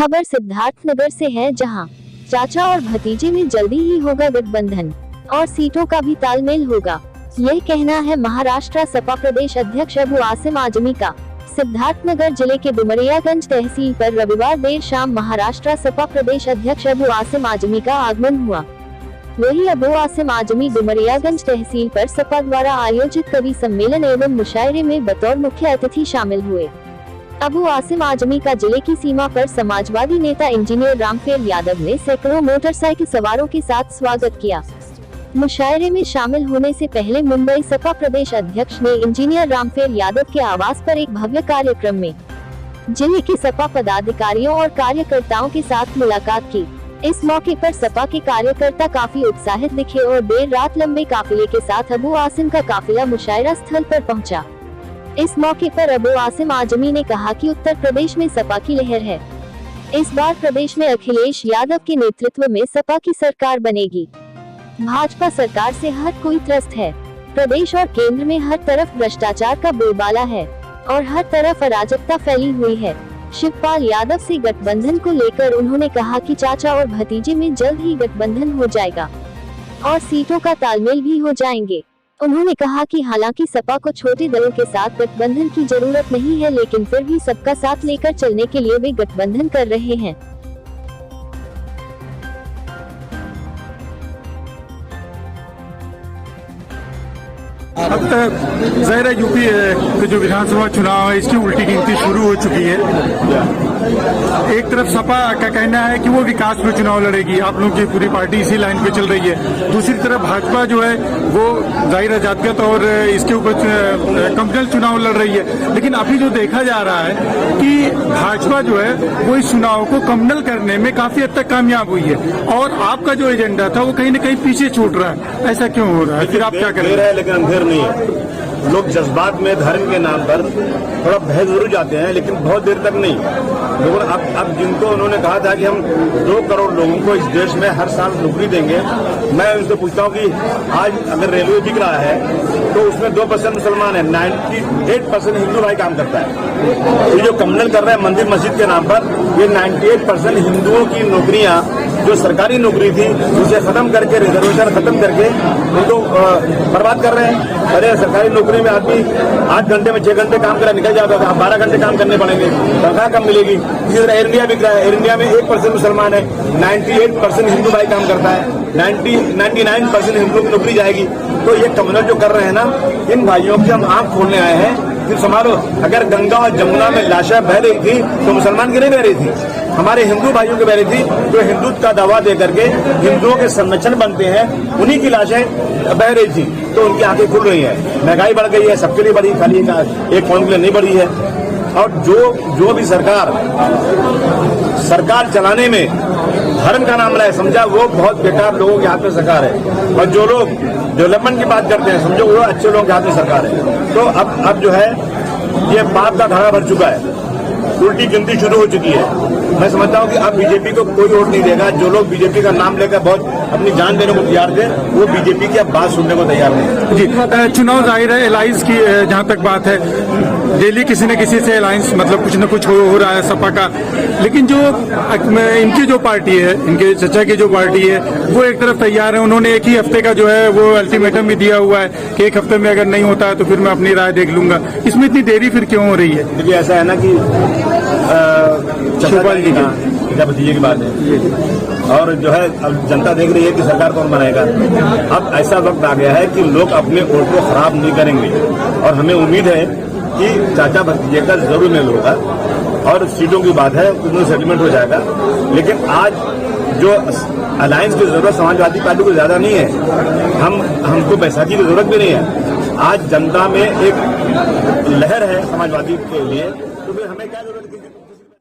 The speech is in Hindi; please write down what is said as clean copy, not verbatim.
खबर सिद्धार्थनगर से है, जहां चाचा और भतीजे में जल्दी ही होगा गठबंधन और सीटों का भी तालमेल होगा। यह कहना है महाराष्ट्र सपा प्रदेश अध्यक्ष अबू आसिम आजमी का। सिद्धार्थनगर जिले के डुमरियागंज तहसील पर रविवार देर शाम महाराष्ट्र सपा प्रदेश अध्यक्ष अबू आसिम आजमी का आगमन हुआ। वही अबू आसिम आजमी डुमरियागंज तहसील पर सपा द्वारा आयोजित कवि सम्मेलन एवं मुशायरे में बतौर मुख्य अतिथि शामिल हुए। अबू आसिम आजमी का जिले की सीमा पर समाजवादी नेता इंजीनियर रामफेर यादव ने सैकड़ों मोटरसाइकिल सवारों के साथ स्वागत किया। मुशायरे में शामिल होने से पहले मुंबई सपा प्रदेश अध्यक्ष ने इंजीनियर रामफेर यादव के आवास पर एक भव्य कार्यक्रम में जिले के सपा पदाधिकारियों और कार्यकर्ताओं के साथ मुलाकात की। इस मौके पर सपा के कार्यकर्ता काफी उत्साहित दिखे और देर रात लंबे काफिले के साथ अबू आसिम का काफिला मुशायरा स्थल पर पहुंचा। इस मौके पर अबू आसिम आजमी ने कहा कि उत्तर प्रदेश में सपा की लहर है। इस बार प्रदेश में अखिलेश यादव के नेतृत्व में सपा की सरकार बनेगी। भाजपा सरकार से हर कोई त्रस्त है। प्रदेश और केंद्र में हर तरफ भ्रष्टाचार का बोलबाला है और हर तरफ अराजकता फैली हुई है। शिवपाल यादव से गठबंधन को लेकर उन्होंने कहा कि चाचा और भतीजे में जल्द ही गठबंधन हो जाएगा और सीटों का तालमेल भी हो जाएंगे। उन्होंने कहा कि हालांकि सपा को छोटे दलों के साथ गठबंधन की जरूरत नहीं है, लेकिन फिर भी सबका साथ लेकर चलने के लिए वे गठबंधन कर रहे हैं। अब तक ज़ाहिर है यूपी के जो विधानसभा चुनाव है इसकी उल्टी गिनती शुरू हो चुकी है। एक तरफ सपा का कहना है कि वो विकास में चुनाव लड़ेगी, आप लोगों की पूरी पार्टी इसी लाइन पे चल रही है। दूसरी तरफ भाजपा जो है वो जाहिर है जातिगत और इसके ऊपर कम्युनल चुनाव लड़ रही है। लेकिन अभी जो देखा जा रहा है कि भाजपा जो है वो इस चुनाव को कम्युनल करने में काफी हद तक कामयाब हुई है और आपका जो एजेंडा था वो कहीं न कहीं पीछे छूट रहा है। ऐसा क्यों हो रहा है? फिर आप क्या करें? लेकिन अंधेर नहीं है। लोग जज्बात में धर्म के नाम पर थोड़ा बहस जरूर जाते हैं, लेकिन बहुत देर तक नहीं। लोगों अब जिनको उन्होंने कहा था कि हम 2 करोड़ लोगों को इस देश में हर साल नौकरी देंगे, मैं उनसे पूछता हूँ कि आज अगर रेलवे बिक रहा है तो उसमें 2% मुसलमान है, 98% हिंदू भाई काम करता है। ये जो कम्युनल कर रहे हैं मंदिर मस्जिद के नाम पर, ये 98% हिंदुओं की नौकरियां जो सरकारी नौकरी थी उसे खत्म करके, रिजर्वेशन खत्म करके उनको बर्बाद कर रहे हैं। अरे सरकारी नौकरी में आदमी 8 घंटे में 6 घंटे काम करा निकल जाता था, 12 घंटे काम करने पड़ेंगे, तनख्वाह कम मिलेगी। इसी तरह एयर इंडिया बिक रहा है, एयर इंडिया में 1% मुसलमान है, 98% हिंदू भाई काम करता है, 99% हिंदुओं की नौकरी जाएगी। तो ये कम्युनल जो कर रहे हैं ना, इन भाइयों की हम आंख खोलने आए हैं। फिर संभालो, अगर गंगा और जमुना में लाशें बह रही थी तो मुसलमान की नहीं बह रही थी, हमारे हिंदू भाइयों की बह रही थी। जो हिंदुत्व का दावा दे करके हिंदुओं के संरक्षण बनते हैं, उन्हीं की लाशें बह रही थी, तो उनकी आंखें खुल रही है। महंगाई बढ़ गई है, सबके लिए बढ़ी, खाली एक कौम के लिए नहीं बढ़ी है। और जो भी सरकार चलाने में धर्म का नाम रहे, समझा वो बहुत बेकार लोगों के हाथ में सरकार है। और जो लोग डेवलपमेंट की बात करते हैं, समझो वो अच्छे लोगों के हाथ में सरकार है। तो अब जो है ये पाप का धारा भर चुका है, उल्टी गिनती शुरू हो चुकी है। मैं समझता हूं कि अब बीजेपी को कोई वोट नहीं देगा। जो लोग बीजेपी का नाम लेकर बहुत अपनी जान देने को तैयार थे, वो बीजेपी की अब बात सुनने को तैयार नहीं। जी, चुनाव जाहिर है अलायंस की जहां तक बात है, डेली किसी न किसी से अलायंस मतलब कुछ न कुछ हो रहा है सपा का। लेकिन जो इनकी जो पार्टी है, इनके चचा की जो पार्टी है, वो एक तरफ तैयार है। उन्होंने एक ही हफ्ते का जो है वो अल्टीमेटम भी दिया हुआ है कि 1 हफ्ते में अगर नहीं होता है तो फिर मैं अपनी राय देख लूंगा। इसमें इतनी देरी फिर क्यों हो रही है? देखिए ऐसा है ना कि शिवपाल जी का भतीजे की बात है और जो है अब जनता देख रही है कि सरकार कौन बनाएगा। अब ऐसा वक्त आ गया है कि लोग अपने वोट को खराब नहीं करेंगे और हमें उम्मीद है कि चाचा भतीजे का जरूर मेल होगा और सीटों की बात है उनमें सेटलमेंट हो जाएगा। लेकिन आज जो अलायंस की जरूरत समाजवादी पार्टी को ज्यादा नहीं है, हमको बैसाखी की जरूरत भी नहीं है। आज जनता में एक लहर है समाजवादी के लिए, तो फिर हमें क्या जरूरत है?